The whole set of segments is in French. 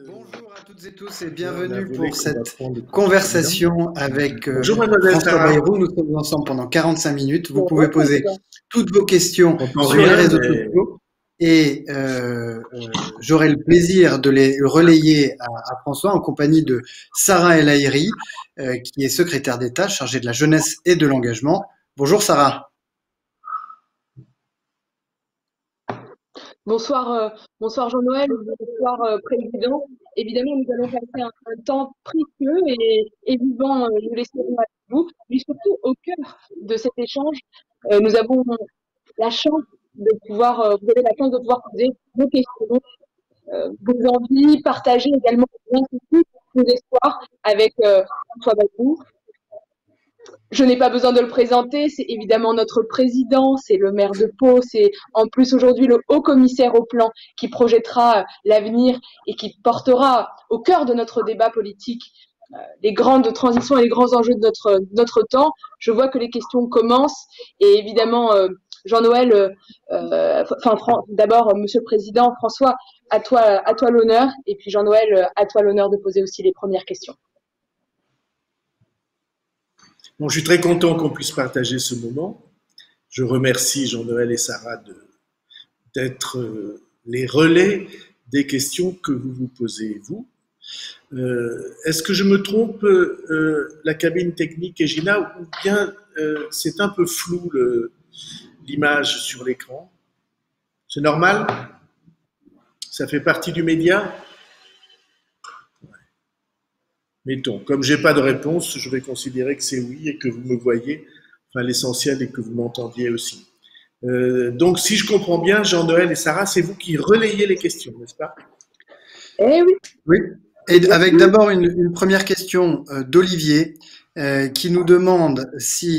Bonjour à toutes et tous et bienvenue pour cette conversation avec François Bayrou. Nous sommes ensemble pendant 45 minutes. Vous pouvez poser toutes vos questions sur les réseaux sociaux et j'aurai le plaisir de les relayer à François en compagnie de Sarah El Haïry, qui est secrétaire d'État chargée de la jeunesse et de l'engagement. Bonjour Sarah. Bonsoir, bonsoir Jean-Noël, bonsoir Président. Évidemment, nous allons passer un temps précieux et vivant, nous laisserons avec vous, mais surtout au cœur de cet échange, nous avons la chance de pouvoir, vous avez la chance de pouvoir poser vos questions, vos envies, partager également vos espoirs avec François Bayrou. Je n'ai pas besoin de le présenter, c'est évidemment notre président, c'est le maire de Pau, c'est en plus aujourd'hui le haut commissaire au plan qui projettera l'avenir et qui portera au cœur de notre débat politique les grandes transitions et les grands enjeux de notre temps. Je vois que les questions commencent et évidemment, Jean-Noël, d'abord, Monsieur le Président, François, à toi l'honneur, et puis Jean-Noël, à toi l'honneur de poser aussi les premières questions. Bon, je suis très content qu'on puisse partager ce moment. Je remercie Jean-Noël et Sarah d'être les relais des questions que vous vous posez, vous. Est-ce que je me trompe, la cabine technique est Gina, ou bien c'est un peu flou l'image sur l'écran? C'est normal? Ça fait partie du média? Mettons, comme j'ai pas de réponse, je vais considérer que c'est oui et que vous me voyez. Enfin, l'essentiel est que vous m'entendiez aussi. Donc, si je comprends bien, Jean-Noël et Sarah, c'est vous qui relayez les questions, n'est-ce pas? Eh oui. Oui. Et avec d'abord une première question d'Olivier qui nous demande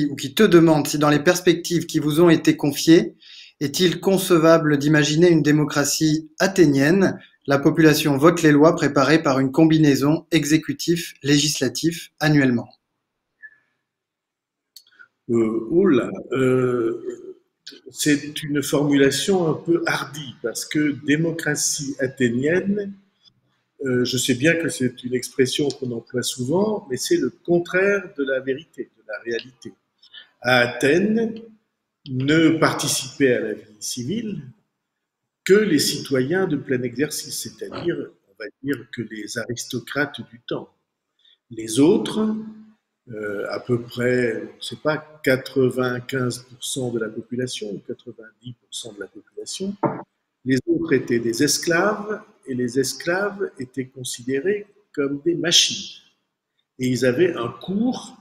ou qui te demande si dans les perspectives qui vous ont été confiées, est-il concevable d'imaginer une démocratie athénienne? La population vote les lois préparées par une combinaison exécutif-législatif annuellement. C'est une formulation un peu hardie parce que démocratie athénienne, je sais bien que c'est une expression qu'on emploie souvent, mais c'est le contraire de la vérité, de la réalité. À Athènes, ne participaient à la vie civile que les citoyens de plein exercice, c'est-à-dire, on va dire, que les aristocrates du temps. Les autres, à peu près, je ne sais pas, 95% de la population, ou 90% de la population, les autres étaient des esclaves, et les esclaves étaient considérés comme des machines. Et ils avaient un cours,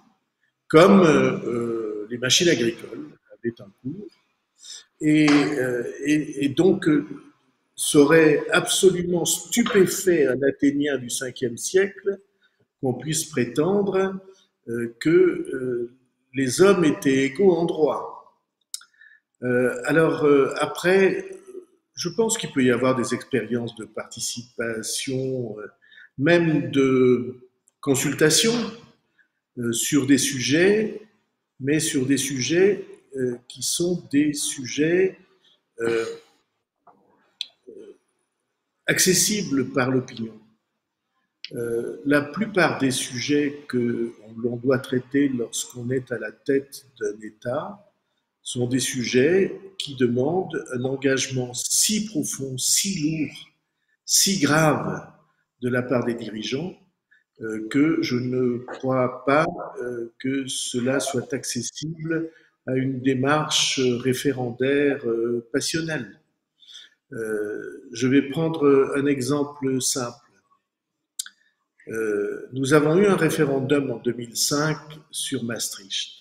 comme les machines agricoles avaient un cours, et donc, serait absolument stupéfait un Athénien du 5e siècle qu'on puisse prétendre que les hommes étaient égaux en droit. Après, je pense qu'il peut y avoir des expériences de participation, même de consultation sur des sujets, mais sur des sujets qui sont des sujets accessibles par l'opinion. La plupart des sujets que l'on doit traiter lorsqu'on est à la tête d'un État sont des sujets qui demandent un engagement si profond, si lourd, si grave de la part des dirigeants que je ne crois pas que cela soit accessible à une démarche référendaire passionnelle. Je vais prendre un exemple simple. Nous avons eu un référendum en 2005 sur Maastricht.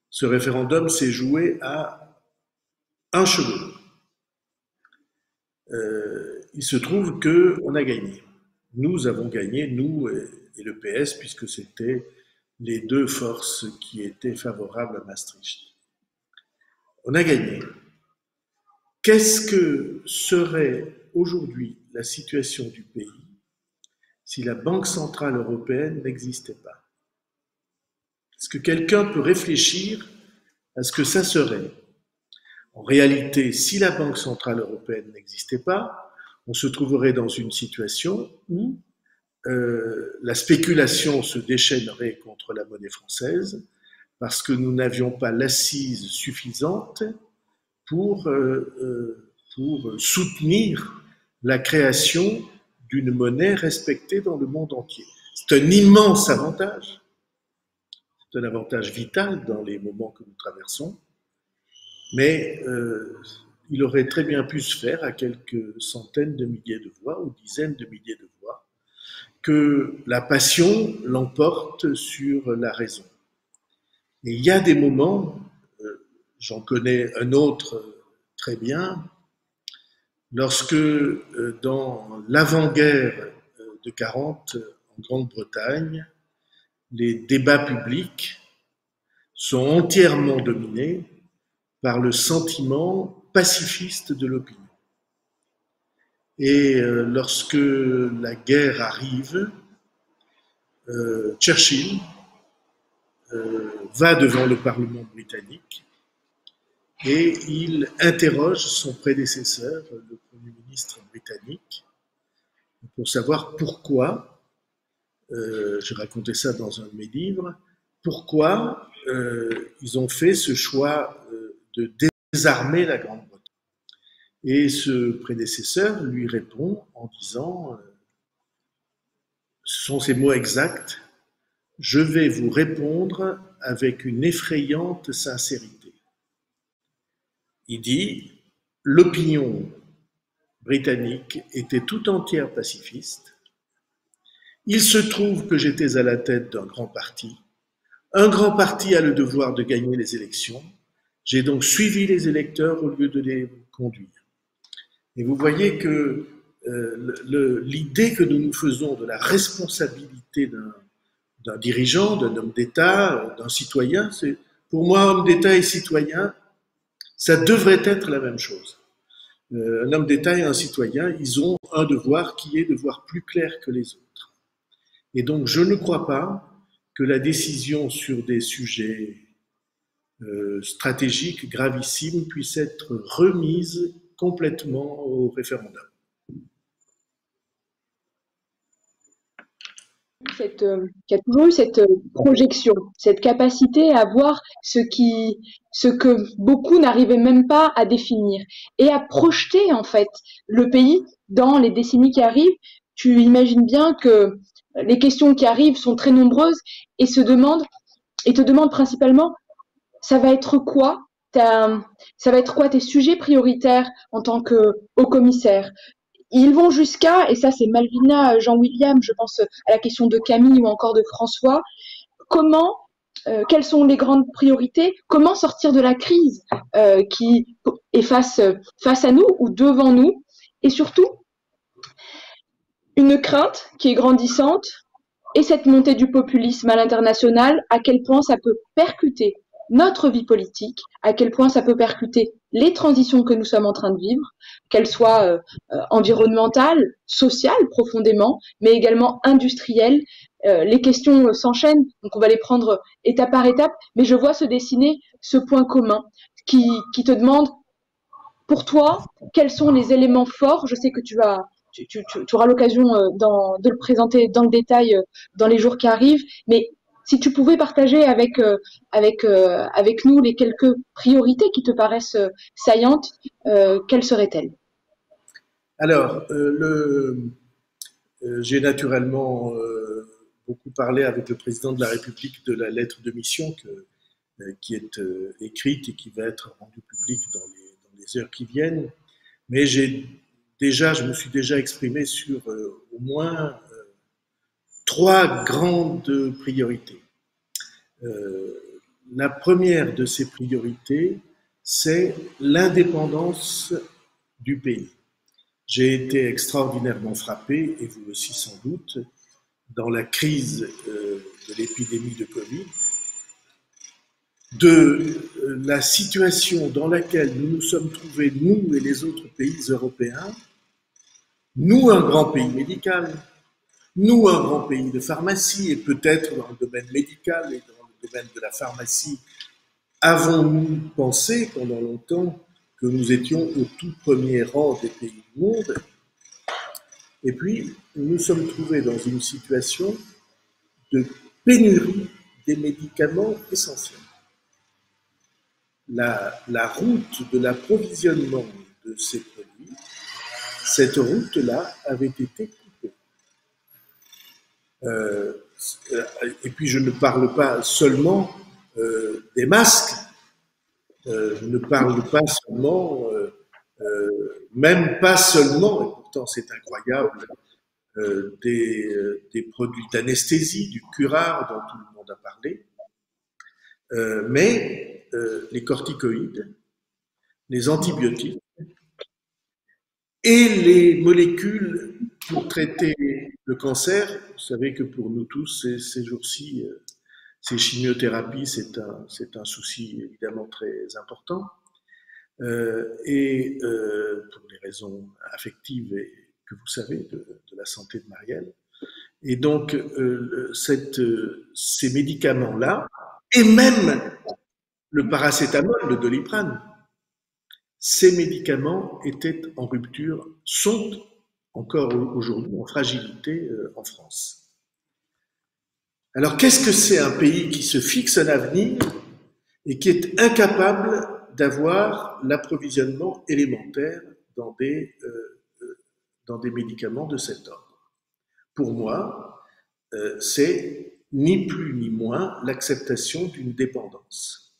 Ce référendum s'est joué à un cheveu. Il se trouve qu'on a gagné. Nous avons gagné, nous et le PS, puisque c'était les deux forces qui étaient favorables à Maastricht. On a gagné. Qu'est-ce que serait aujourd'hui la situation du pays si la Banque centrale européenne n'existait pas? Est-ce que quelqu'un peut réfléchir à ce que ça serait? En réalité, si la Banque centrale européenne n'existait pas, on se trouverait dans une situation où la spéculation se déchaînerait contre la monnaie française parce que nous n'avions pas l'assise suffisante pour soutenir la création d'une monnaie respectée dans le monde entier. C'est un immense avantage. C'est un avantage vital dans les moments que nous traversons, mais il aurait très bien pu se faire à quelques centaines de milliers de voix ou dizaines de milliers de voix, que la passion l'emporte sur la raison. Et il y a des moments, j'en connais un autre très bien, lorsque dans l'avant-guerre de 40 en Grande-Bretagne, les débats publics sont entièrement dominés par le sentiment pacifiste de l'opinion. Et lorsque la guerre arrive, Churchill va devant le Parlement britannique et il interroge son prédécesseur, le Premier ministre britannique, pour savoir pourquoi, je racontais ça dans un de mes livres, pourquoi ils ont fait ce choix de désarmer la Grande-Bretagne. Et ce prédécesseur lui répond en disant, ce sont ses mots exacts, « Je vais vous répondre avec une effrayante sincérité. » Il dit, l'opinion britannique était tout entière pacifiste. Il se trouve que j'étais à la tête d'un grand parti. Un grand parti a le devoir de gagner les élections. J'ai donc suivi les électeurs au lieu de les conduire. Et vous voyez que l'idée que nous nous faisons de la responsabilité d'un dirigeant, d'un homme d'État, d'un citoyen, c'est pour moi, homme d'État et citoyen, ça devrait être la même chose. Un homme d'État et un citoyen, ils ont un devoir qui est de voir plus clair que les autres. Et donc, je ne crois pas que la décision sur des sujets stratégiques, gravissimes, puisse être remise complètement au référendum. Qui a toujours eu cette projection, cette capacité à voir ce que beaucoup n'arrivaient même pas à définir et à projeter en fait le pays dans les décennies qui arrivent. Tu imagines bien que les questions qui arrivent sont très nombreuses et te demandent principalement, ça va être quoi tes sujets prioritaires en tant que haut commissaire? Ils vont jusqu'à, et ça c'est Malvina Jean-William, je pense à la question de Camille ou encore de François, quelles sont les grandes priorités, comment sortir de la crise qui est face à nous ou devant nous, et surtout une crainte qui est grandissante, et cette montée du populisme à l'international, à quel point ça peut percuter notre vie politique, à quel point ça peut percuter les transitions que nous sommes en train de vivre, qu'elles soient environnementales, sociales profondément, mais également industrielles. Les questions s'enchaînent, donc on va les prendre étape par étape, mais je vois se dessiner ce point commun qui te demande, pour toi, quels sont les éléments forts? Je sais que tu auras l'occasion de le présenter dans le détail dans les jours qui arrivent, mais si tu pouvais partager avec nous les quelques priorités qui te paraissent saillantes, quelles seraient-elles? Alors, j'ai naturellement beaucoup parlé avec le président de la République de la lettre de mission qui est écrite et qui va être rendue publique dans les heures qui viennent. Mais je me suis déjà exprimé sur au moins 3 grandes priorités. La première de ces priorités, c'est l'indépendance du pays. J'ai été extraordinairement frappé, et vous aussi sans doute, dans la crise de l'épidémie de Covid, de la situation dans laquelle nous nous sommes trouvés, nous et les autres pays européens, nous un grand pays médical, nous un grand pays de pharmacie, et peut-être dans le domaine médical et dans le domaine de la pharmacie, avons-nous pensé pendant longtemps que nous étions au tout premier rang des pays du monde? Et puis, nous nous sommes trouvés dans une situation de pénurie des médicaments essentiels. La route de l'approvisionnement de ces produits, cette route-là avait été coupée. Et puis, je ne parle pas seulement des masques, je ne parle pas seulement, même pas seulement, et pourtant c'est incroyable, des produits d'anesthésie, du curare dont tout le monde a parlé, mais les corticoïdes, les antibiotiques et les molécules pour traiter le cancer. Vous savez que pour nous tous, ces jours-ci, ces chimiothérapies, c'est un souci évidemment très important. Et pour les raisons affectives et que vous savez de la santé de Marielle. Et donc, ces médicaments-là, et même le paracétamol, le Doliprane, ces médicaments étaient en rupture, sont encore aujourd'hui en fragilité en France. Alors, qu'est-ce que c'est un pays qui se fixe un avenir et qui est incapable d'avoir l'approvisionnement élémentaire dans des médicaments de cet ordre? Pour moi, c'est ni plus ni moins l'acceptation d'une dépendance.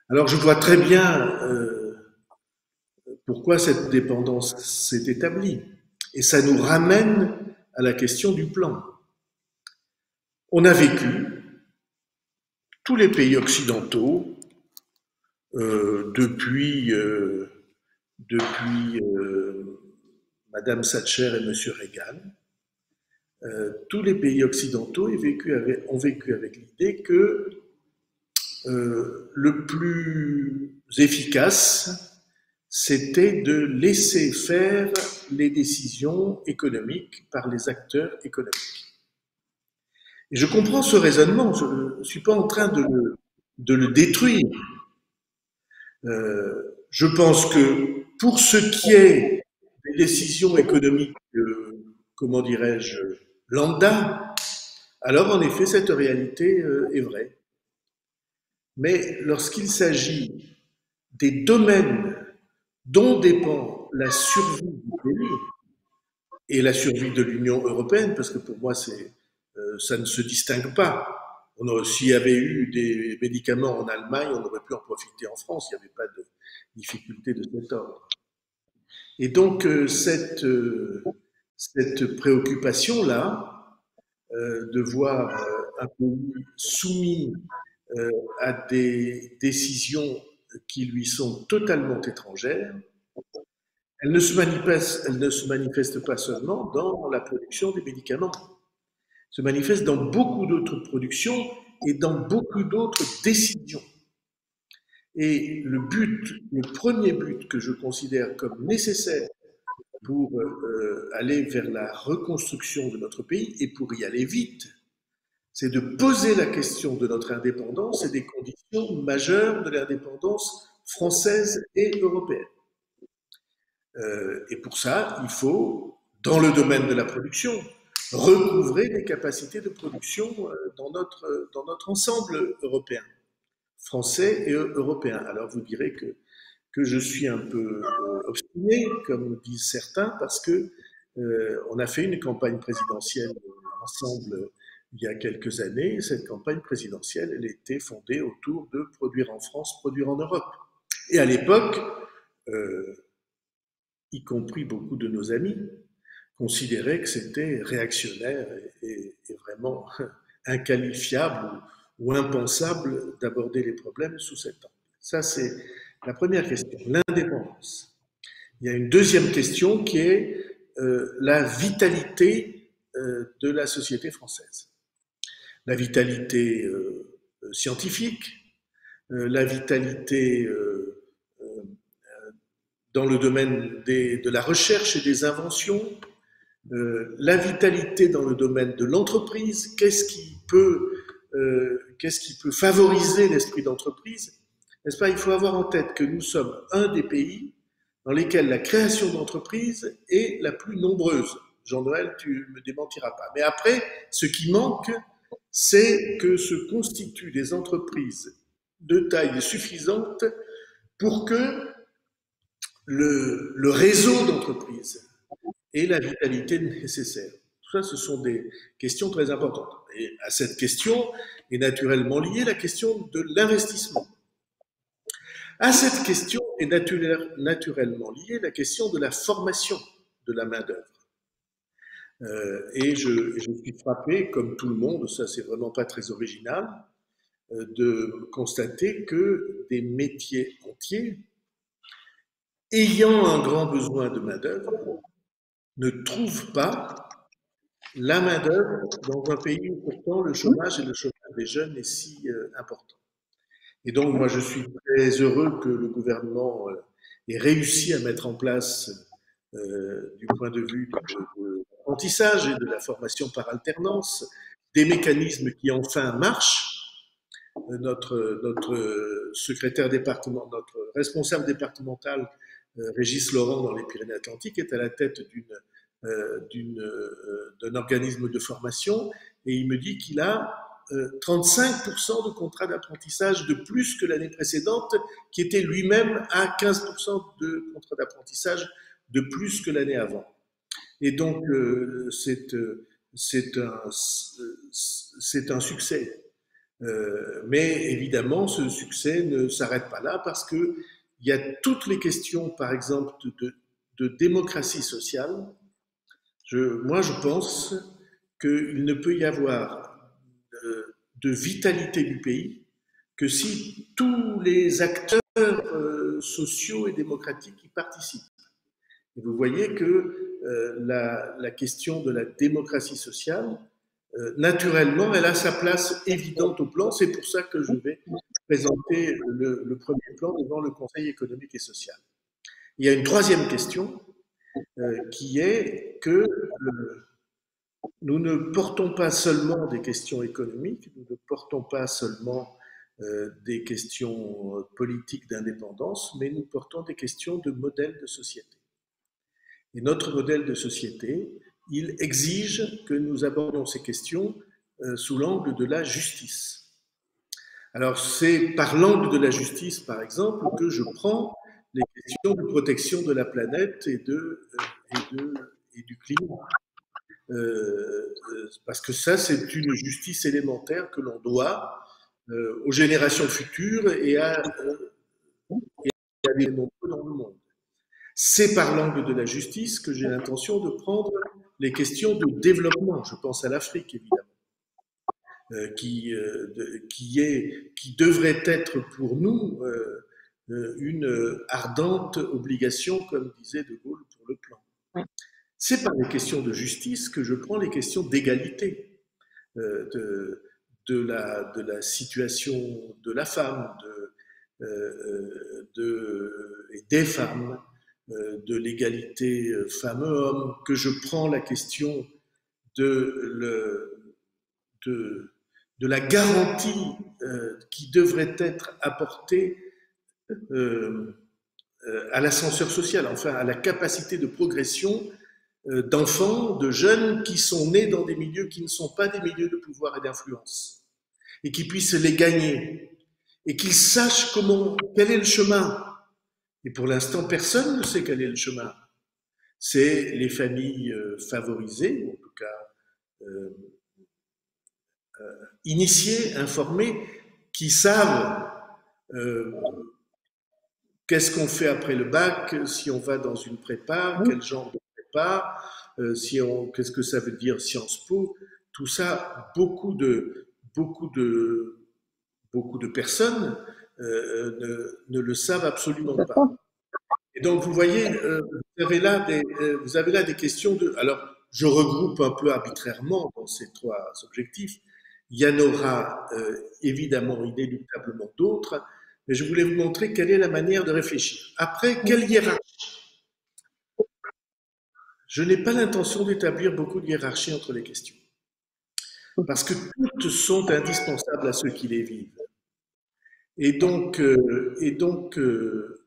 Alors je vois très bien pourquoi cette dépendance s'est établie. Et ça nous ramène à la question du plan. On a vécu, tous les pays occidentaux, depuis Madame Thatcher et Monsieur Reagan, tous les pays occidentaux ont vécu avec l'idée que le plus efficace, c'était de laisser faire les décisions économiques par les acteurs économiques. Et je comprends ce raisonnement, je ne suis pas en train de le détruire. Je pense que pour ce qui est des décisions économiques, comment dirais-je, lambda, alors en effet cette réalité est vraie. Mais lorsqu'il s'agit des domaines dont dépend la survie du pays et la survie de l'Union européenne, parce que pour moi ça ne se distingue pas. S'il y avait eu des médicaments en Allemagne, on aurait pu en profiter en France, il n'y avait pas de difficulté de cet ordre. Et donc cette préoccupation-là, de voir un pays soumis à des décisions qui lui sont totalement étrangères, elle ne se manifeste pas seulement dans la production des médicaments, se manifeste dans beaucoup d'autres productions et dans beaucoup d'autres décisions. Et le premier but que je considère comme nécessaire pour aller vers la reconstruction de notre pays et pour y aller vite, c'est de poser la question de notre indépendance et des conditions majeures de l'indépendance française et européenne. Et pour ça, il faut, dans le domaine de la production, recouvrer des capacités de production dans notre ensemble européen, français et européen. Alors vous direz que je suis un peu obstiné, comme disent certains, parce que on a fait une campagne présidentielle ensemble il y a quelques années. Cette campagne présidentielle, elle était fondée autour de produire en France, produire en Europe. Et à l'époque, y compris beaucoup de nos amis, considéraient que c'était réactionnaire et vraiment inqualifiable ou impensable d'aborder les problèmes sous cet angle. Ça, c'est la première question, l'indépendance. Il y a une deuxième question qui est la vitalité de la société française. La vitalité scientifique, la vitalité dans le domaine de la recherche et des inventions, la vitalité dans le domaine de l'entreprise, qu'est-ce qui peut favoriser l'esprit d'entreprise, n'est-ce pas? Il faut avoir en tête que nous sommes un des pays dans lesquels la création d'entreprises est la plus nombreuse. Jean-Noël, tu me démentiras pas. Mais après, ce qui manque, c'est que se constituent des entreprises de taille suffisante pour que le réseau d'entreprises ait la vitalité nécessaire. Tout ça, ce sont des questions très importantes. Et à cette question est naturellement liée la question de l'investissement. À cette question est naturellement liée la question de la formation de la main-d'œuvre. Et je suis frappé, comme tout le monde, ça c'est vraiment pas très original, de constater que des métiers entiers, ayant un grand besoin de main-d'œuvre, ne trouvent pas la main-d'œuvre dans un pays où pourtant le chômage et le chômage des jeunes est si important. Et donc, moi, je suis très heureux que le gouvernement ait réussi à mettre en place, du point de vue de l'apprentissage et de la formation par alternance, des mécanismes qui enfin marchent. Notre secrétaire département, notre responsable départemental, Régis Laurent, dans les Pyrénées-Atlantiques, est à la tête d'un organisme de formation et il me dit qu'il a 35% de contrats d'apprentissage de plus que l'année précédente, qui était lui-même à 15% de contrats d'apprentissage de plus que l'année avant. Et donc, c'est un succès. Mais évidemment, ce succès ne s'arrête pas là parce qu'il y a toutes les questions, par exemple, de démocratie sociale. Moi, je pense qu'il ne peut y avoir de vitalité du pays que si tous les acteurs sociaux et démocratiques y participent. Et vous voyez que la question de la démocratie sociale, naturellement, elle a sa place évidente au plan. C'est pour ça que je vais présenter le premier plan devant le Conseil économique et social. Il y a une troisième question qui est que nous ne portons pas seulement des questions économiques, nous ne portons pas seulement des questions politiques d'indépendance, mais nous portons des questions de modèle de société. Et notre modèle de société, il exige que nous abordions ces questions sous l'angle de la justice. Alors c'est par l'angle de la justice, par exemple, que je prends les questions de protection de la planète et du climat. Parce que ça, c'est une justice élémentaire que l'on doit aux générations futures et à des nombreux dans le monde. C'est par l'angle de la justice que j'ai l'intention de prendre les questions de développement. Je pense à l'Afrique, évidemment, qui devrait être pour nous une ardente obligation, comme disait De Gaulle pour le plan. C'est par les questions de justice que je prends les questions d'égalité, de la situation de la femme, et des femmes, de l'égalité femmes-hommes, que je prends la question de la garantie qui devrait être apportée à l'ascenseur social, enfin à la capacité de progression d'enfants, de jeunes qui sont nés dans des milieux qui ne sont pas des milieux de pouvoir et d'influence, et qui puissent les gagner, et qu'ils sachent quel est le chemin. Et pour l'instant, personne ne sait quel est le chemin. C'est les familles favorisées, ou en tout cas initiées, informées, qui savent qu'est-ce qu'on fait après le bac, si on va dans une prépa, quel genre de prépa, qu'est-ce que ça veut dire Sciences Po, tout ça, beaucoup de personnes ne le savent absolument pas. Et donc, vous voyez, vous avez là des questions de... Alors, je regroupe un peu arbitrairement dans ces trois objectifs. Il y en aura évidemment, inéluctablement d'autres, mais je voulais vous montrer quelle est la manière de réfléchir. Après, quelle hiérarchie? Je n'ai pas l'intention d'établir beaucoup de hiérarchie entre les questions, parce que toutes sont indispensables à ceux qui les vivent. Et donc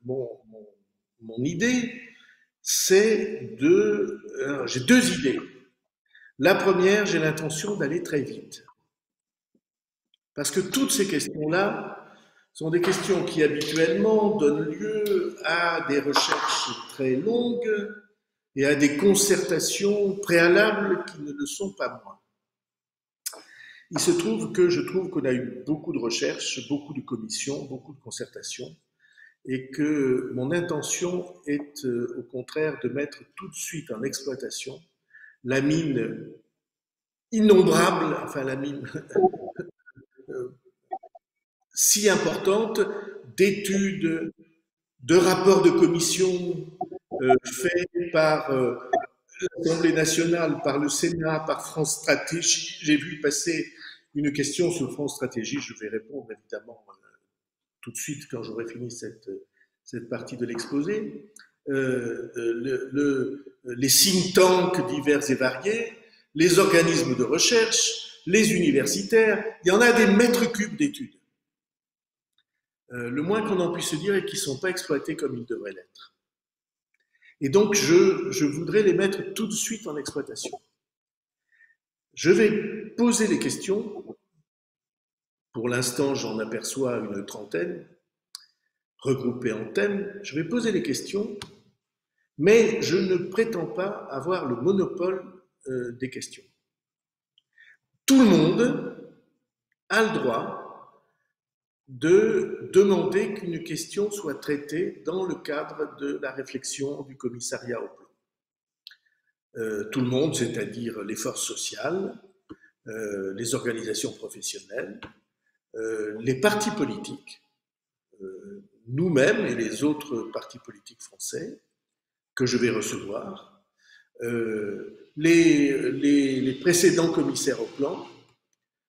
mon idée, c'est j'ai deux idées. La première, j'ai l'intention d'aller très vite. Parce que toutes ces questions-là sont des questions qui habituellement donnent lieu à des recherches très longues et à des concertations préalables qui ne le sont pas moins. Il se trouve que je trouve qu'on a eu beaucoup de recherches, beaucoup de commissions, beaucoup de concertations, et que mon intention est au contraire de mettre tout de suite en exploitation la mine innombrable, enfin la mine si importante d'études, de rapports de commission faits par l'Assemblée nationale, par le Sénat, par France Stratégie. J'ai vu passer une question sur France Stratégie, je vais répondre évidemment tout de suite quand j'aurai fini cette partie de l'exposé. Les think tanks divers et variés, les organismes de recherche, les universitaires, il y en a des mètres cubes d'études. Le moins qu'on en puisse se dire est qu'ils ne sont pas exploités comme ils devraient l'être. Et donc, je voudrais les mettre tout de suite en exploitation. Je vais poser les questions. Pour l'instant, j'en aperçois une trentaine, regroupées en thèmes. Je vais poser les questions, mais je ne prétends pas avoir le monopole des questions. Tout le monde a le droit de demander qu'une question soit traitée dans le cadre de la réflexion du commissariat au plan. Tout le monde, c'est-à-dire les forces sociales, les organisations professionnelles, les partis politiques, nous-mêmes et les autres partis politiques français que je vais recevoir, les précédents commissaires au plan.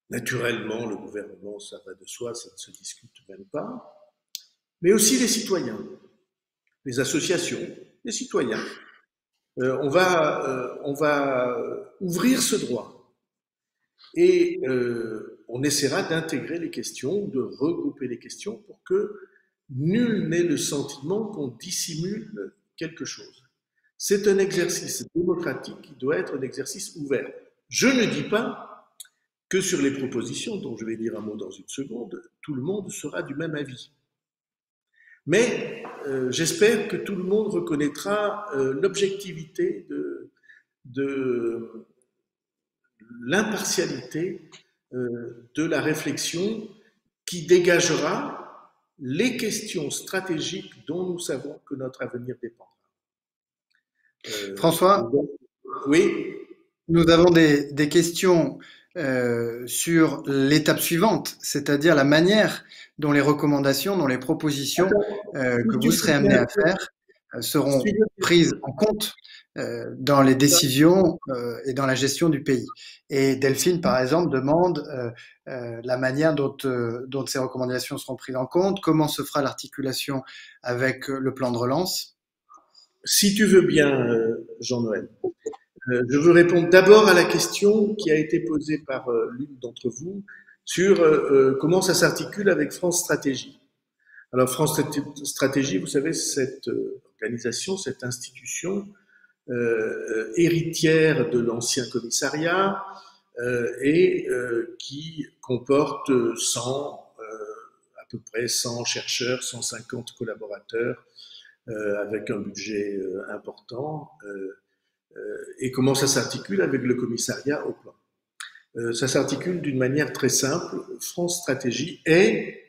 Naturellement, le gouvernement, ça va de soi, ça ne se discute même pas, mais aussi les citoyens, les associations, les citoyens. On va ouvrir ce droit et on essaiera d'intégrer les questions, de regrouper les questions pour que nul n'ait le sentiment qu'on dissimule quelque chose. C'est un exercice démocratique qui doit être un exercice ouvert. Je ne dis pas que sur les propositions, dont je vais dire un mot dans une seconde, tout le monde sera du même avis. Mais j'espère que tout le monde reconnaîtra l'objectivité de l'impartialité de la réflexion qui dégagera les questions stratégiques dont nous savons que notre avenir dépendra. François, oui. Nous avons des questions sur l'étape suivante, c'est-à-dire la manière dont les recommandations, dont les propositions que vous serez amenés à faire seront prises en compte dans les décisions et dans la gestion du pays. Et Delphine, par exemple, demande la manière dont ces recommandations seront prises en compte, comment se fera l'articulation avec le plan de relance. Si tu veux bien, Jean-Noël. Je veux répondre d'abord à la question qui a été posée par l'une d'entre vous sur comment ça s'articule avec France Stratégie. Alors France Stratégie, vous savez, cette organisation, cette institution héritière de l'ancien commissariat et qui comporte à peu près 100 chercheurs, 150 collaborateurs avec un budget important. Et comment ça s'articule avec le commissariat au plan. Ça s'articule d'une manière très simple. France Stratégie est,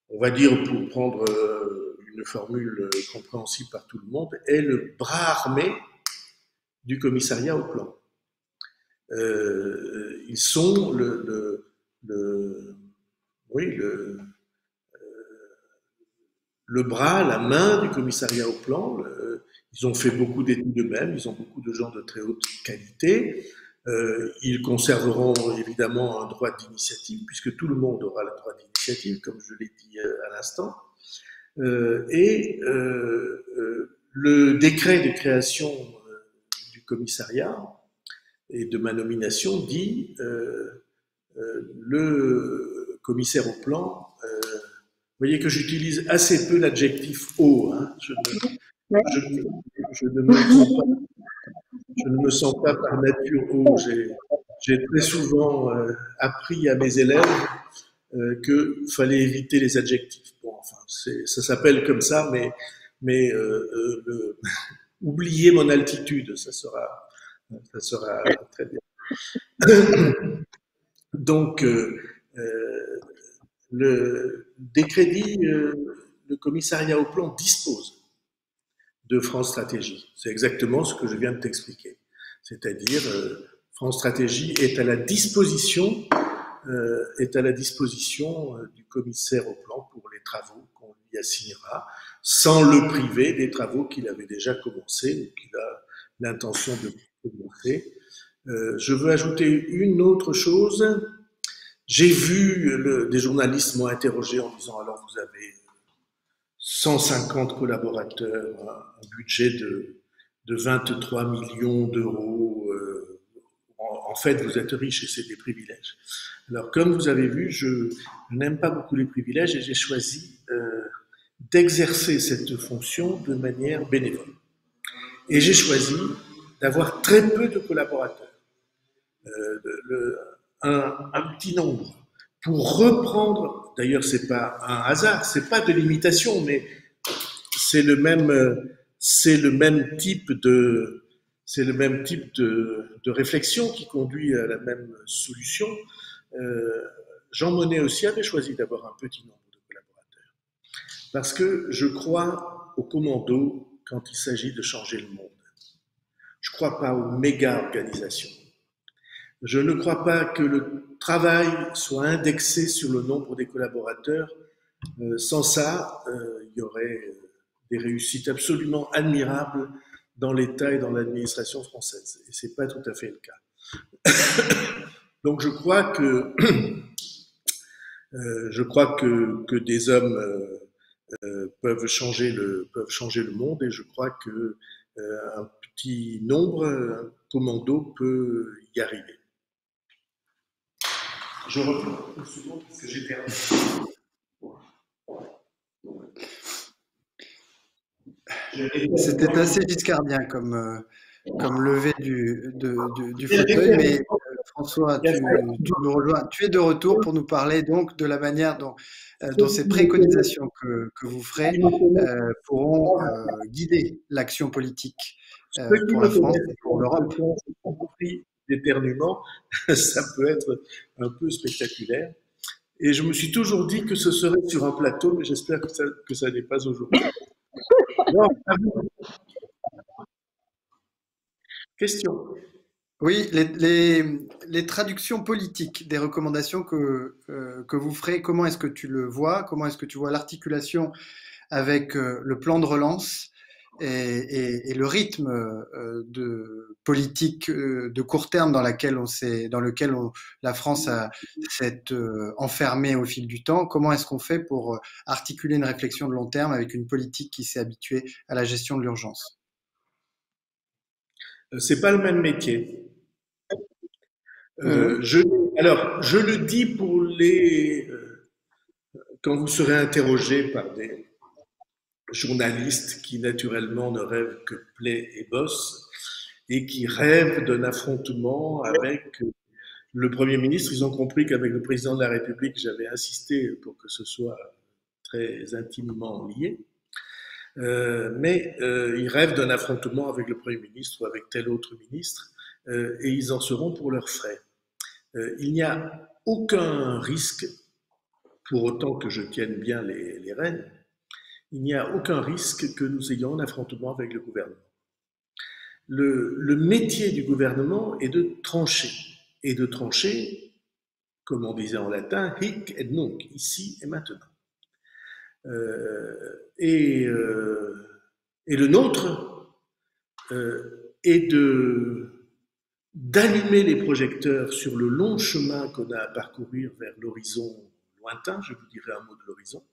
on va dire pour prendre une formule compréhensible par tout le monde, est le bras armé du commissariat au plan. Ils sont le bras, la main du commissariat au plan. Ils ont fait beaucoup d'études eux-mêmes, ils ont beaucoup de gens de très haute qualité. Ils conserveront évidemment un droit d'initiative, puisque tout le monde aura le droit d'initiative, comme je l'ai dit à l'instant. Le décret de création du commissariat et de ma nomination dit le commissaire au plan. Vous voyez que j'utilise assez peu l'adjectif haut. Hein. Je je ne me sens pas, je ne me sens pas par nature haut. J'ai très souvent appris à mes élèves qu'il fallait éviter les adjectifs. Bon, enfin, ça s'appelle comme ça, mais oubliez mon altitude, ça sera très bien. Donc, des crédits, le commissariat au plan dispose de France Stratégie. C'est exactement ce que je viens de t'expliquer. C'est-à-dire, France Stratégie est à la disposition du commissaire au plan pour les travaux qu'on lui assignera, sans le priver des travaux qu'il avait déjà commencés ou qu'il a l'intention de commencer. Je veux ajouter une autre chose. J'ai vu des journalistes m'ont interrogé en disant alors vous avez 150 collaborateurs, un budget de 23 millions d'euros. En fait, vous êtes riche et c'est des privilèges. Alors, comme vous avez vu, je n'aime pas beaucoup les privilèges et j'ai choisi d'exercer cette fonction de manière bénévole. Et j'ai choisi d'avoir très peu de collaborateurs, un petit nombre, pour reprendre. D'ailleurs, c'est pas un hasard, c'est pas de l'imitation, mais c'est le même type de réflexion qui conduit à la même solution. Jean Monnet aussi avait choisi d'avoir un petit nombre de collaborateurs. Parce que je crois au commando quand il s'agit de changer le monde. Je ne crois pas aux méga-organisations. Je ne crois pas que le travail soit indexé sur le nombre des collaborateurs. Sans ça, il y aurait des réussites absolument admirables dans l'État et dans l'administration française. Et ce n'est pas tout à fait le cas. Donc je crois que des hommes peuvent changer le monde, et je crois que un petit nombre, un commando peut y arriver. Je reprends une seconde parce que j'ai perdu. C'était assez giscardien comme lever du fauteuil, mais François, tu me rejoins. Tu es de retour pour nous parler donc de la manière dont ces préconisations que vous ferez pourront guider l'action politique pour la France et pour l'Europe. D'éternuement, ça peut être un peu spectaculaire. Et je me suis toujours dit que ce serait sur un plateau, mais j'espère que ça n'est pas aujourd'hui. Question. Oui, les traductions politiques des recommandations que vous ferez, comment est-ce que tu le vois? Comment est-ce que tu vois l'articulation avec le plan de relance et le rythme de politique de court terme dans lequel la France s'est enfermée au fil du temps? Comment est-ce qu'on fait pour articuler une réflexion de long terme avec une politique qui s'est habituée à la gestion de l'urgence? C'est pas le même métier. Je le dis pour quand vous serez interrogé par des journalistes qui naturellement ne rêvent que plaie et bosse et qui rêvent d'un affrontement avec le Premier ministre. Ils ont compris qu'avec le président de la République, j'avais insisté pour que ce soit très intimement lié. Mais ils rêvent d'un affrontement avec le Premier ministre ou avec tel autre ministre, et ils en seront pour leurs frais. Il n'y a aucun risque, pour autant que je tienne bien les rênes, il n'y a aucun risque que nous ayons un affrontement avec le gouvernement. Le métier du gouvernement est de trancher, et de trancher, comme on disait en latin, hic et nunc, ici et maintenant. Et le nôtre est d'allumer les projecteurs sur le long chemin qu'on a à parcourir vers l'horizon lointain, je vous dirai un mot de l'horizon,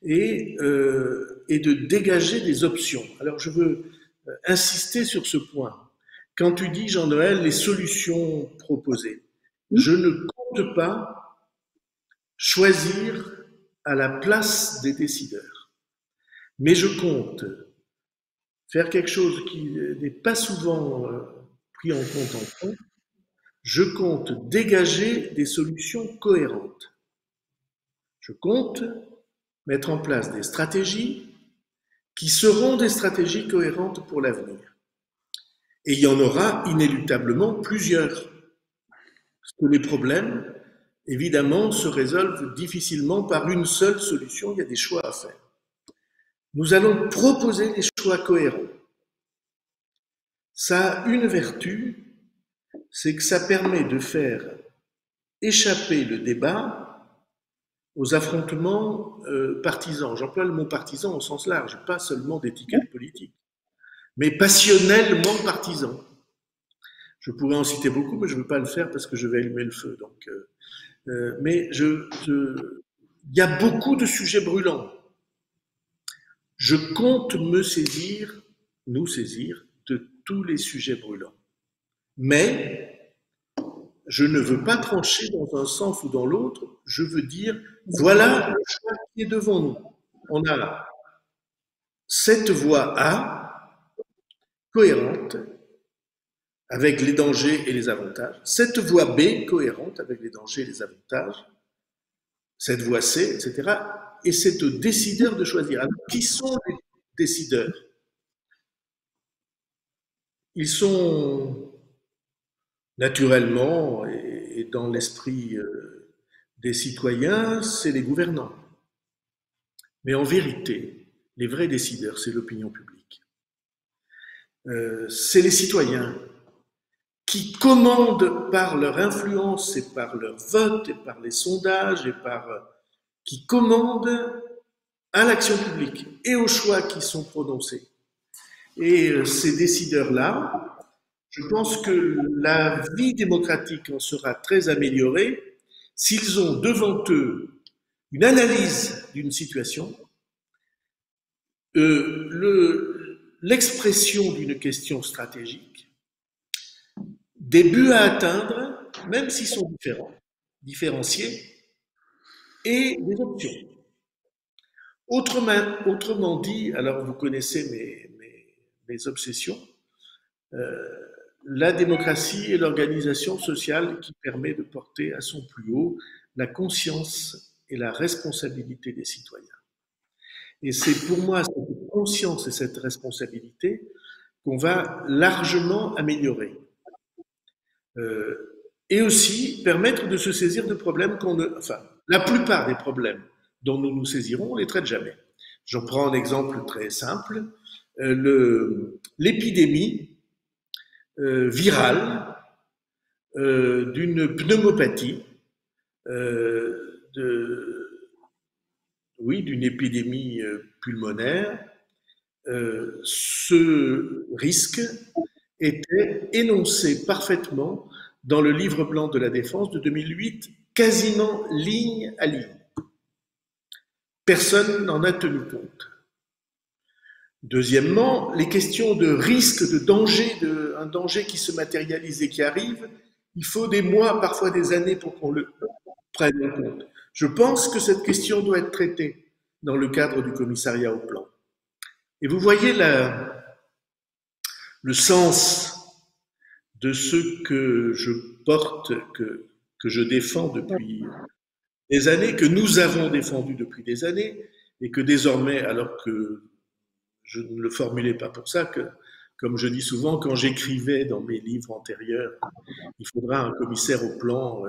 et de dégager des options. Alors je veux insister sur ce point. Quand tu dis, Jean-Noël, les solutions proposées, je ne compte pas choisir à la place des décideurs, mais je compte faire quelque chose qui n'est pas souvent pris en compte en France. Je compte dégager des solutions cohérentes. Je compte mettre en place des stratégies qui seront des stratégies cohérentes pour l'avenir. Et il y en aura inéluctablement plusieurs. Parce que les problèmes, évidemment, se résolvent difficilement par une seule solution. Il y a des choix à faire. Nous allons proposer des choix cohérents. Ça a une vertu, c'est que ça permet de faire échapper le débat aux affrontements partisans. J'emploie le mot partisan au sens large, pas seulement d'étiquette politique, mais passionnellement partisans. Je pourrais en citer beaucoup, mais je ne veux pas le faire parce que je vais allumer le feu. Donc, mais il y a beaucoup de sujets brûlants. Je compte nous saisir de tous les sujets brûlants. Mais je ne veux pas trancher dans un sens ou dans l'autre. Je veux dire, voilà le choix qui est devant nous. On a cette voie A, cohérente, avec les dangers et les avantages. Cette voie B, cohérente, avec les dangers et les avantages. Cette voie C, etc. Et c'est aux décideurs de choisir. Alors, qui sont les décideurs? Ils sont naturellement, et dans l'esprit des citoyens, c'est les gouvernants. Mais en vérité, les vrais décideurs, c'est l'opinion publique. C'est les citoyens qui commandent par leur influence et par leur vote et par les sondages qui commandent à l'action publique et aux choix qui sont prononcés. Et ces décideurs-là, je pense que la vie démocratique en sera très améliorée s'ils ont devant eux une analyse d'une situation, l'expression d'une question stratégique, des buts à atteindre, même s'ils sont différenciés, et des options. Autrement dit, alors vous connaissez mes obsessions, la démocratie est l'organisation sociale qui permet de porter à son plus haut la conscience et la responsabilité des citoyens. Et c'est pour moi cette conscience et cette responsabilité qu'on va largement améliorer. Et aussi permettre de se saisir de problèmes la plupart des problèmes dont nous nous saisirons, on les traite jamais. J'en prends un exemple très simple, l'épidémie virale d'une pneumopathie, d'une épidémie pulmonaire. Ce risque était énoncé parfaitement dans le livre blanc de la Défense de 2008, quasiment ligne à ligne. Personne n'en a tenu compte. Deuxièmement, les questions de risque, de danger, un danger qui se matérialise et qui arrive, il faut des mois, parfois des années pour qu'on le prenne en compte. Je pense que cette question doit être traitée dans le cadre du commissariat au plan. Et vous voyez le sens de ce que je porte, que je défends depuis des années, que nous avons défendu depuis des années, et que désormais, alors que je ne le formulais pas pour ça, que, comme je dis souvent, quand j'écrivais dans mes livres antérieurs, il faudra un commissaire au plan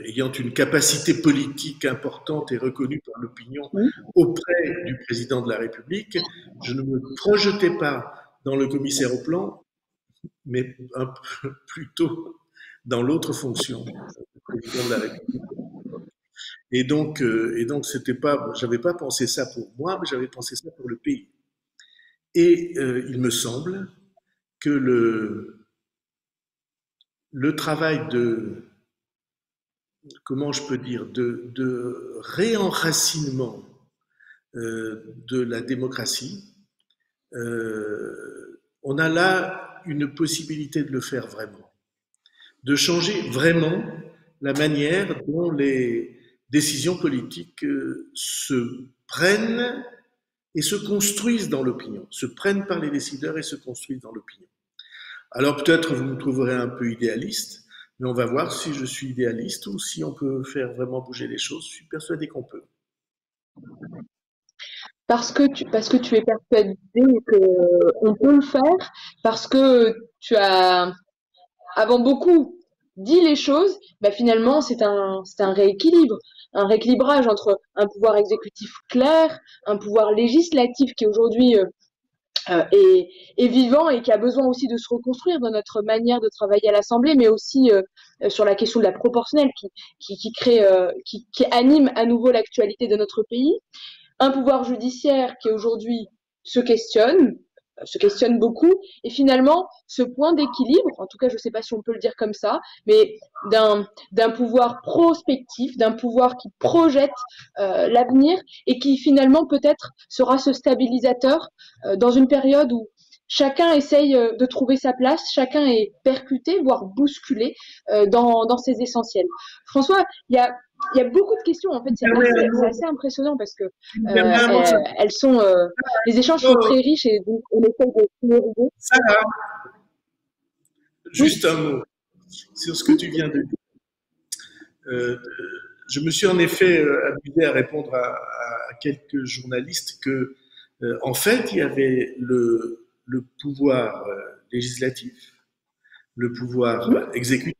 ayant une capacité politique importante et reconnue par l'opinion auprès du président de la République. Je ne me projetais pas dans le commissaire au plan, mais un peu plutôt dans l'autre fonction, le président de la République. Et donc c'était pas, j'avais pas pensé ça pour moi, mais j'avais pensé ça pour le pays. Et il me semble que le travail de réenracinement de la démocratie, on a là une possibilité de le faire vraiment, de changer vraiment la manière dont les décisions politiques se prennent et se construisent dans l'opinion, se prennent par les décideurs et se construisent dans l'opinion. Alors peut-être vous me trouverez un peu idéaliste, mais on va voir si je suis idéaliste ou si on peut faire vraiment bouger les choses. Je suis persuadé qu'on peut. Parce que tu es persuadé qu'on peut le faire, parce que tu as, avant beaucoup, dit les choses, bah finalement c'est un rééquilibrage entre un pouvoir exécutif clair, un pouvoir législatif qui aujourd'hui est vivant et qui a besoin aussi de se reconstruire dans notre manière de travailler à l'Assemblée, mais aussi sur la question de la proportionnelle qui anime à nouveau l'actualité de notre pays. Un pouvoir judiciaire qui aujourd'hui se questionne beaucoup, et finalement ce point d'équilibre, en tout cas je ne sais pas si on peut le dire comme ça, mais d'un pouvoir prospectif, d'un pouvoir qui projette l'avenir et qui finalement peut-être sera ce stabilisateur dans une période où chacun essaye de trouver sa place, chacun est percuté, voire bousculé dans ses essentiels. François, il y a beaucoup de questions, en fait, c'est assez impressionnant parce que elles sont, les échanges sont très riches et donc on essaie de prioriser. Sarah, juste un mot sur ce que tu viens de dire. Je me suis en effet amusé à répondre à quelques journalistes que, en fait, il y avait le pouvoir législatif, le pouvoir exécutif,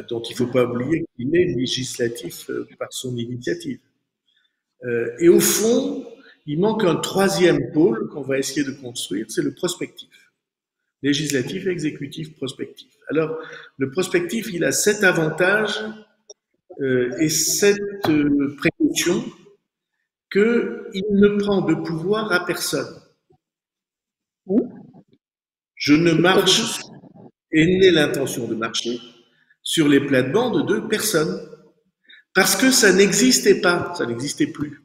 dont il ne faut pas oublier qu'il est législatif par son initiative. Et au fond, il manque un troisième pôle qu'on va essayer de construire, c'est le prospectif. Législatif, exécutif, prospectif. Alors, le prospectif, il a cet avantage et cette précaution qu'il ne prend de pouvoir à personne. Je ne marche et n'ai l'intention de marcher sur les plates-bandes de personne. Parce que ça n'existait pas, ça n'existait plus.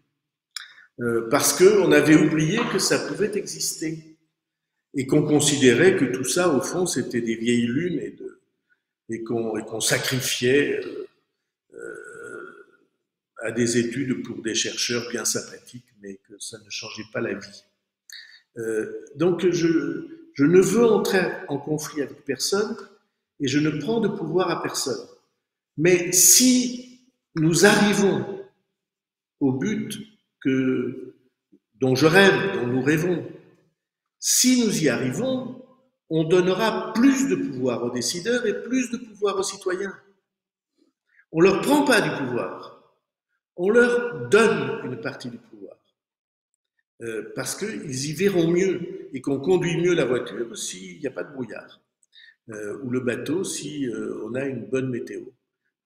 Parce qu'on avait oublié que ça pouvait exister. Et qu'on considérait que tout ça, au fond, c'était des vieilles lunes et qu'on sacrifiait à des études pour des chercheurs bien sympathiques, mais que ça ne changeait pas la vie. Donc, je ne veux entrer en conflit avec personne et je ne prends de pouvoir à personne. Mais si nous arrivons au but dont je rêve, dont nous rêvons, si nous y arrivons, on donnera plus de pouvoir aux décideurs et plus de pouvoir aux citoyens. On ne leur prend pas du pouvoir, on leur donne une partie du pouvoir. Parce qu'ils y verront mieux et qu'on conduit mieux la voiture s'il n'y a pas de brouillard, ou le bateau si on a une bonne météo.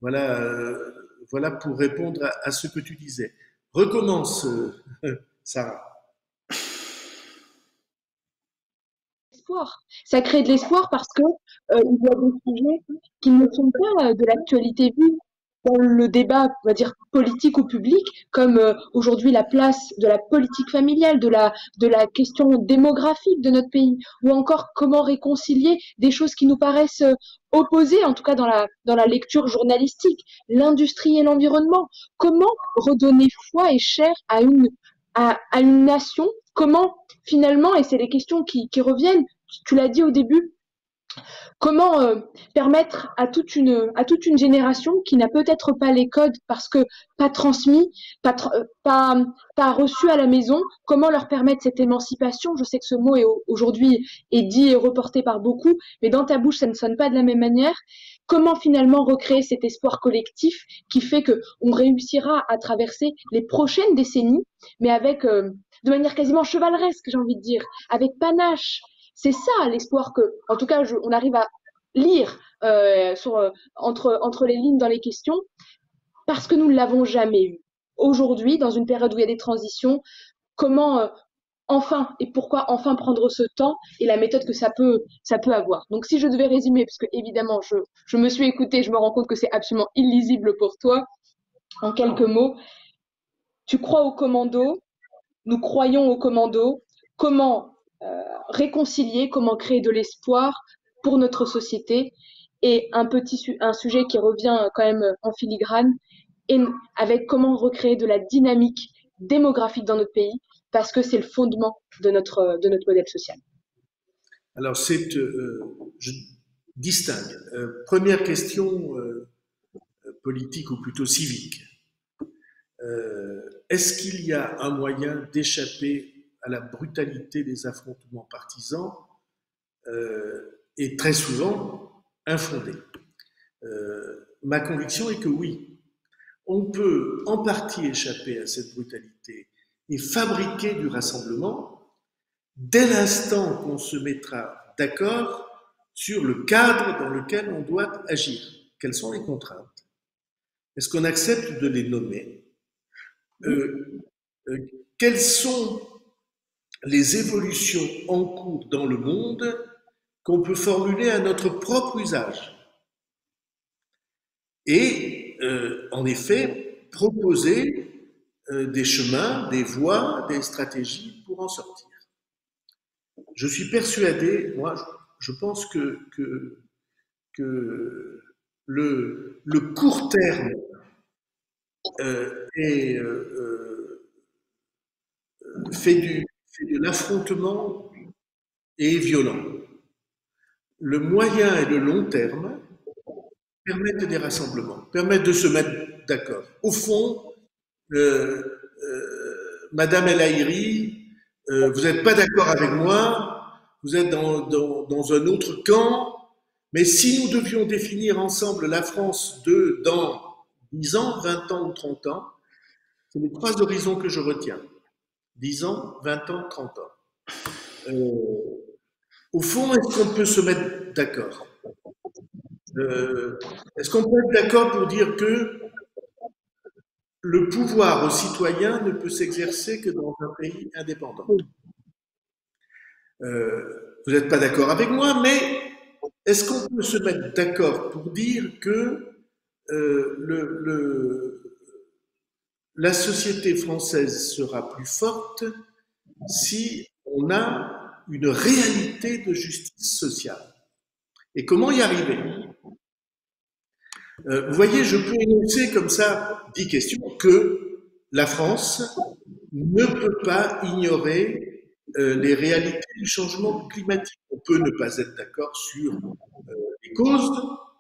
Voilà pour répondre à ce que tu disais. Recommence, Sarah. Ça crée de l'espoir parce que il y a des sujets qui ne sont pas de l'actualité vue dans le débat, on va dire, politique ou public, comme aujourd'hui la place de la politique familiale, de la question démographique de notre pays, ou encore comment réconcilier des choses qui nous paraissent opposées, en tout cas dans la lecture journalistique, l'industrie et l'environnement. Comment redonner foi et chair à une nation? Comment finalement, et c'est les questions qui reviennent, tu l'as dit au début, comment permettre à toute une génération qui n'a peut-être pas les codes parce que pas transmis, pas reçu à la maison, comment leur permettre cette émancipation? Je sais que ce mot aujourd'hui est dit et reporté par beaucoup, mais dans ta bouche ça ne sonne pas de la même manière. Comment finalement recréer cet espoir collectif qui fait que on réussira à traverser les prochaines décennies, mais avec de manière quasiment chevaleresque, j'ai envie de dire, avec panache. C'est ça l'espoir que, en tout cas, on arrive à lire entre les lignes dans les questions, parce que nous ne l'avons jamais eu. Aujourd'hui, dans une période où il y a des transitions, comment enfin et pourquoi enfin prendre ce temps et la méthode que ça peut avoir. Donc, si je devais résumer, parce que évidemment, je me suis écoutée, je me rends compte que c'est absolument illisible pour toi, en quelques mots, tu crois au commando, nous croyons au commando, comment réconcilier, comment créer de l'espoir pour notre société. Et un sujet qui revient quand même en filigrane, et avec comment recréer de la dynamique démographique dans notre pays, parce que c'est le fondement de notre modèle social. Alors, je distingue. Première question politique ou plutôt civique. Est-ce qu'il y a un moyen d'échapper à la brutalité des affrontements partisans et très souvent infondés? Ma conviction est que oui. On peut en partie échapper à cette brutalité et fabriquer du rassemblement dès l'instant qu'on se mettra d'accord sur le cadre dans lequel on doit agir. Quelles sont les contraintes? Est-ce qu'on accepte de les nommer? Quelles sont les évolutions en cours dans le monde qu'on peut formuler à notre propre usage? Et en effet, proposer des chemins, des voies, des stratégies pour en sortir. Je suis persuadé, moi, je pense que le court terme fait de l'affrontement et est violent. Le moyen et le long terme permettent des rassemblements, permettent de se mettre d'accord. Au fond, Madame El Haïry, vous n'êtes pas d'accord avec moi, vous êtes dans un autre camp, mais si nous devions définir ensemble la France dans 10 ans, 20 ans ou 30 ans, c'est les 3 horizons que je retiens. 10 ans, 20 ans, 30 ans. Au fond, est-ce qu'on peut se mettre d'accord? Est-ce qu'on peut être d'accord pour dire que le pouvoir aux citoyens ne peut s'exercer que dans un pays indépendant? Vous n'êtes pas d'accord avec moi, mais est-ce qu'on peut se mettre d'accord pour dire que la société française sera plus forte si on a une réalité de justice sociale? Et comment y arriver? Vous voyez, je peux énoncer comme ça 10 questions que la France ne peut pas ignorer les réalités du changement climatique. On peut ne pas être d'accord sur les causes.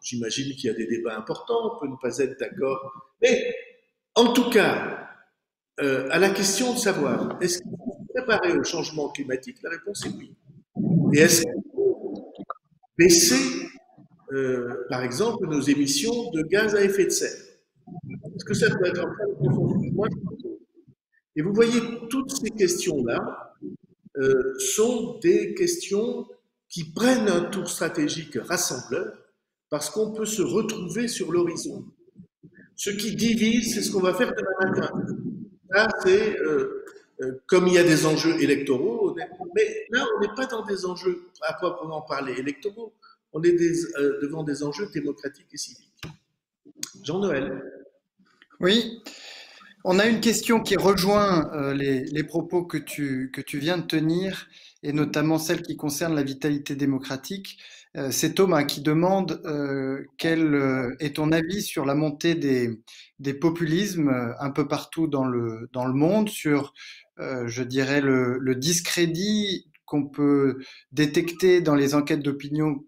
J'imagine qu'il y a des débats importants. On peut ne pas être d'accord. Mais en tout cas, à la question de savoir est-ce qu'il faut se préparer au changement climatique, la réponse est oui. Et est-ce qu'il faut baisser par exemple, nos émissions de gaz à effet de serre? Est-ce que ça doit être en train de confondre? Et vous voyez, toutes ces questions-là sont des questions qui prennent un tour stratégique rassembleur parce qu'on peut se retrouver sur l'horizon. Ce qui divise, c'est ce qu'on va faire demain matin. Là, c'est comme il y a des enjeux électoraux, mais là, on n'est pas dans des enjeux à proprement parler électoraux. On est devant des enjeux démocratiques et civiques. Jean-Noël. Oui, on a une question qui rejoint les propos que tu viens de tenir, et notamment celle qui concerne la vitalité démocratique. C'est Thomas qui demande quel est ton avis sur la montée des populismes un peu partout dans le monde, sur, je dirais, le discrédit qu'on peut détecter dans les enquêtes d'opinion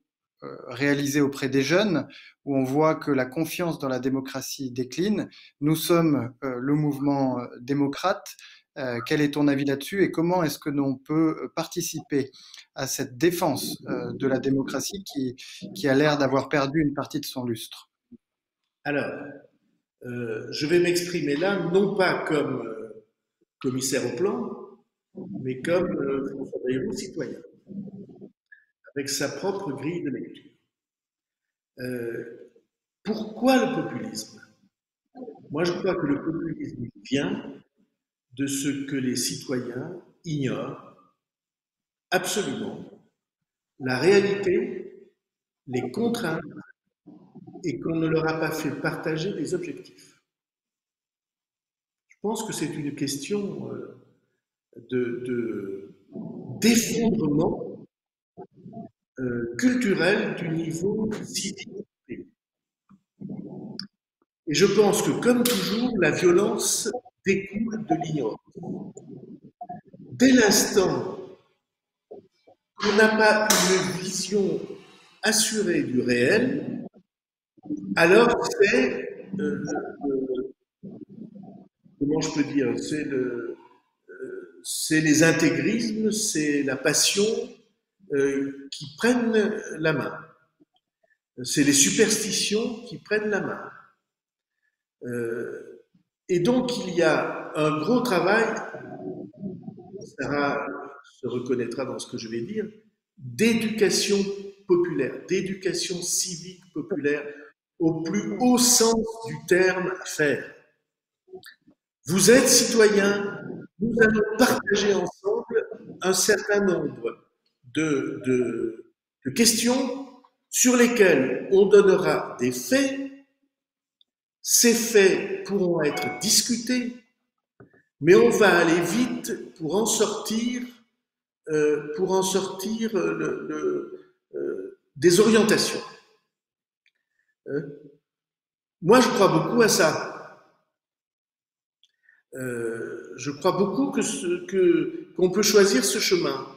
réalisées auprès des jeunes, où on voit que la confiance dans la démocratie décline. Nous sommes le mouvement démocrate. Quel est ton avis là-dessus et comment est-ce que l'on peut participer à cette défense de la démocratie qui a l'air d'avoir perdu une partie de son lustre? Alors, je vais m'exprimer là, non pas comme commissaire au plan, mais comme François Bayrou, citoyen, avec sa propre grille de lecture. Pourquoi le populisme? Moi, je crois que le populisme vient de ce que les citoyens ignorent absolument, la réalité, les contraintes, et qu'on ne leur a pas fait partager des objectifs. Je pense que c'est une question d'effondrement culturel du niveau civique. Et je pense que, comme toujours, la violence découle de l'ignorance. Dès l'instant qu'on n'a pas une vision assurée du réel, alors comment je peux dire, c'est les intégrismes, c'est la passion qui prennent la main. C'est les superstitions qui prennent la main. Et donc, il y a un gros travail, Sarah se reconnaîtra dans ce que je vais dire, d'éducation populaire, d'éducation civique populaire, au plus haut sens du terme à faire. Vous êtes citoyens, nous allons partager ensemble un certain nombre de questions sur lesquelles on donnera des faits. Ces faits pourront être discutés, mais on va aller vite pour en sortir des orientations. Moi, je crois beaucoup à ça. Je crois beaucoup qu'on peut choisir ce chemin.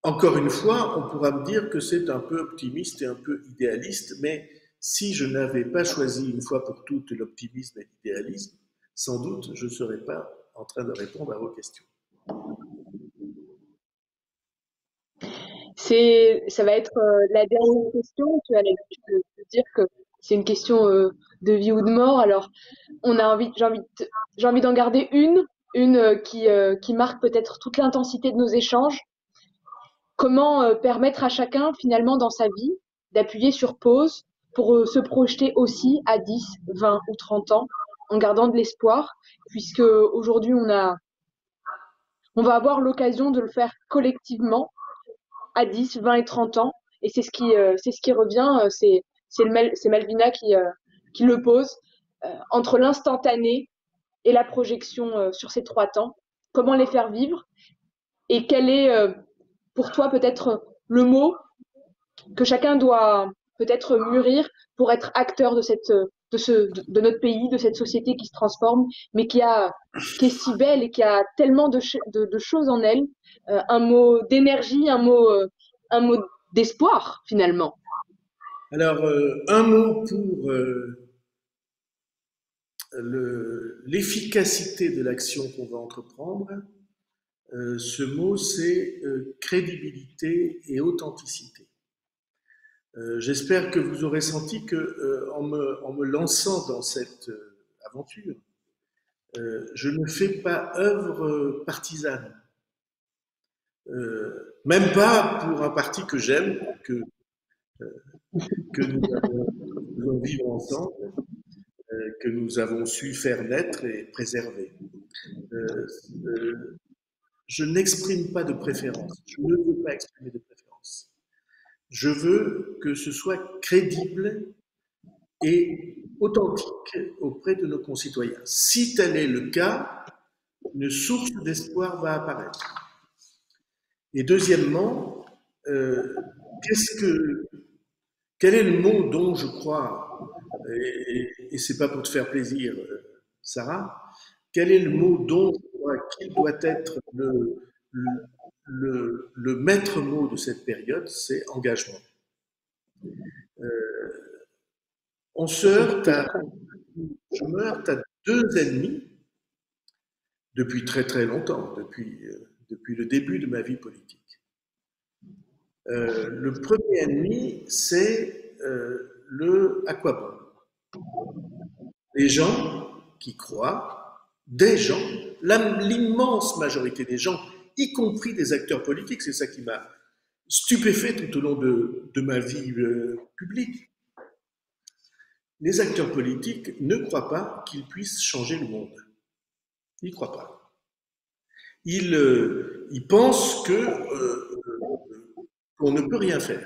Encore une fois, on pourra me dire que c'est un peu optimiste et un peu idéaliste, mais si je n'avais pas choisi une fois pour toutes l'optimisme et l'idéalisme, sans doute je ne serais pas en train de répondre à vos questions. Ça va être la dernière question. Tu as l'habitude de dire que c'est une question de vie ou de mort. Alors, j'ai envie d'en garder une qui marque peut-être toute l'intensité de nos échanges. Comment permettre à chacun, finalement, dans sa vie, d'appuyer sur pause pour se projeter aussi à 10, 20 ou 30 ans, en gardant de l'espoir, puisque aujourd'hui, on va avoir l'occasion de le faire collectivement à 10, 20 et 30 ans. Et c'est ce qui revient, c'est Malvina qui le pose, entre l'instantané et la projection sur ces 3 temps. Comment les faire vivre? Et quel est pour toi peut-être le mot que chacun doit peut-être mûrir pour être acteur de notre pays, de cette société qui se transforme, mais qui est si belle et qui a tellement de choses en elle. Un mot d'énergie, un mot d'espoir finalement. Alors, un mot pour l'efficacité de l'action qu'on va entreprendre. Ce mot, c'est crédibilité et authenticité. J'espère que vous aurez senti que, en me lançant dans cette aventure, je ne fais pas œuvre partisane. Même pas pour un parti que j'aime, que nous allons vivre ensemble, que nous avons su faire naître et préserver. Je n'exprime pas de préférence. Je ne veux pas exprimer de préférence. Je veux que ce soit crédible et authentique auprès de nos concitoyens. Si tel est le cas, une source d'espoir va apparaître. Et deuxièmement, quel est le mot dont je crois, et c'est pas pour te faire plaisir, Sarah, quel est le mot dont je crois qu'il doit être le maître mot de cette période? C'est engagement. Je me heurte à deux ennemis depuis très très longtemps, depuis le début de ma vie politique. Le premier ennemi, c'est le à quoi bon? Les gens qui croient, des gens, l'immense majorité des gens, y compris des acteurs politiques, c'est ça qui m'a stupéfait tout au long de ma vie publique. Les acteurs politiques ne croient pas qu'ils puissent changer le monde. Ils ne croient pas. Ils pensent qu'on ne peut rien faire.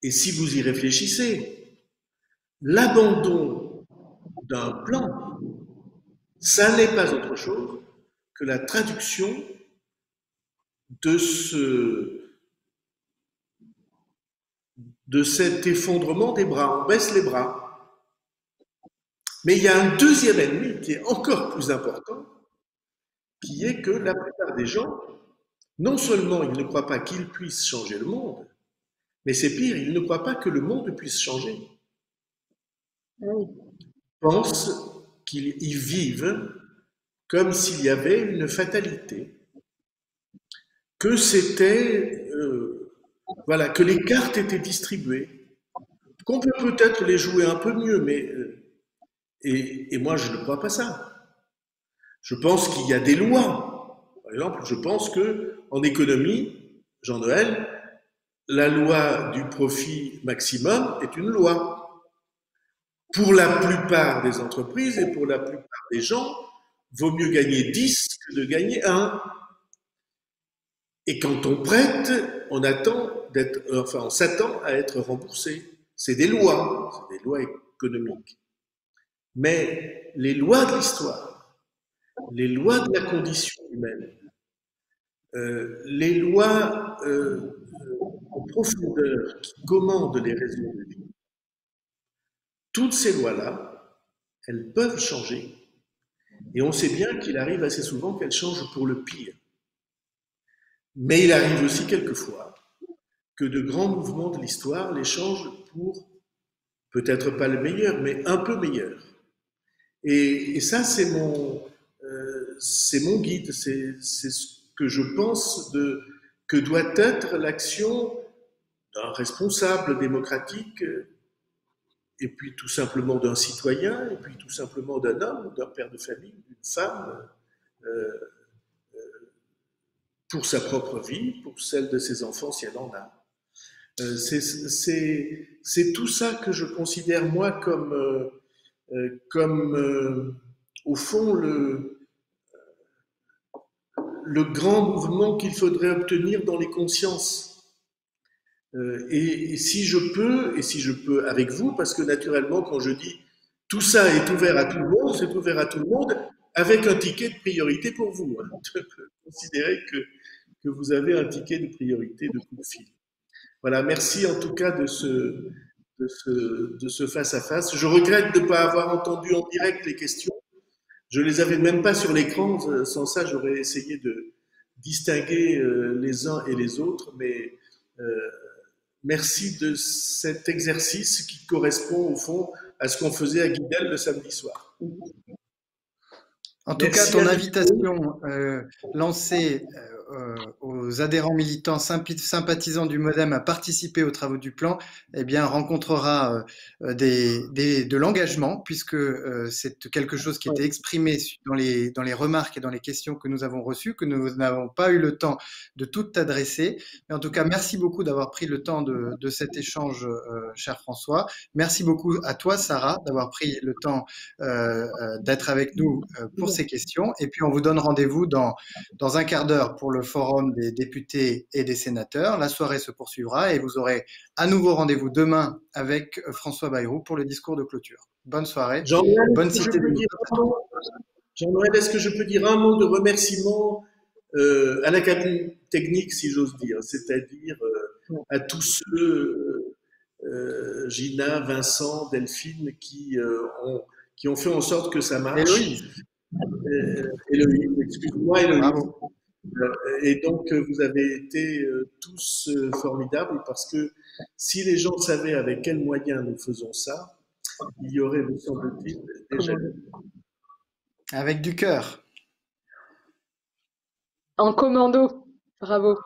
Et si vous y réfléchissez, l'abandon d'un plan, ça n'est pas autre chose que la traduction de cet effondrement des bras. On baisse les bras. Mais il y a un deuxième ennemi qui est encore plus important, qui est que la plupart des gens, non seulement ils ne croient pas qu'ils puissent changer le monde, mais c'est pire, ils ne croient pas que le monde puisse changer. Ils pensent qu'ils y vivent comme s'il y avait une fatalité, que c'était, voilà, que les cartes étaient distribuées, qu'on peut peut-être les jouer un peu mieux, mais et moi je ne crois pas ça. Je pense qu'il y a des lois. Par exemple, je pense que en économie, Jean-Noël, la loi du profit maximum est une loi. Pour la plupart des entreprises et pour la plupart des gens, vaut mieux gagner 10 que de gagner 1. Et quand on prête, on s'attend à être remboursé. C'est des lois économiques. Mais les lois de l'histoire, les lois de la condition humaine, les lois en profondeur qui commandent les raisons de vie, toutes ces lois-là, elles peuvent changer. Et on sait bien qu'il arrive assez souvent qu'elles changent pour le pire. Mais il arrive aussi quelquefois que de grands mouvements de l'histoire les changent pour peut-être pas le meilleur, mais un peu meilleur. Et ça, c'est mon guide, c'est ce que je pense que doit être l'action d'un responsable démocratique, et puis tout simplement d'un citoyen, et puis tout simplement d'un homme, d'un père de famille, d'une femme, pour sa propre vie, pour celle de ses enfants si elle en a. C'est tout ça que je considère moi comme au fond le grand mouvement qu'il faudrait obtenir dans les consciences. Et si je peux avec vous, parce que naturellement quand je dis tout ça est ouvert à tout le monde, c'est ouvert à tout le monde avec un ticket de priorité pour vous. Considérez que vous avez un ticket de priorité de coup de fil. Voilà, merci en tout cas de ce face-à-face. Je regrette de ne pas avoir entendu en direct les questions. Je les avais même pas sur l'écran. Sans ça, j'aurais essayé de distinguer les uns et les autres. Mais merci de cet exercice qui correspond au fond à ce qu'on faisait à Guidel le samedi soir. En tout cas, ton invitation lancée aux adhérents militants sympathisants du MoDem à participer aux travaux du plan, eh bien, rencontrera de l'engagement, puisque c'est quelque chose qui était exprimé dans les remarques et dans les questions que nous avons reçues, que nous n'avons pas eu le temps de toutes t'adresser. Mais en tout cas, merci beaucoup d'avoir pris le temps de cet échange, cher François. Merci beaucoup à toi, Sarah, d'avoir pris le temps d'être avec nous pour ces questions. Et puis, on vous donne rendez-vous dans un quart d'heure pour le forum des députés et des sénateurs. La soirée se poursuivra et vous aurez à nouveau rendez-vous demain avec François Bayrou pour le discours de clôture. Bonne soirée. Bonne cité. Jean-Noël, est-ce que je peux dire un mot de remerciement à la cabine technique, si j'ose dire, c'est-à-dire à tous ceux, Gina, Vincent, Delphine, qui ont fait en sorte que ça marche. Héloïse, excuse-moi Héloïse. Et donc vous avez été tous formidables parce que si les gens savaient avec quels moyens nous faisons ça, il y aurait, me semble-t-il, déjà... Avec du cœur. En commando, bravo.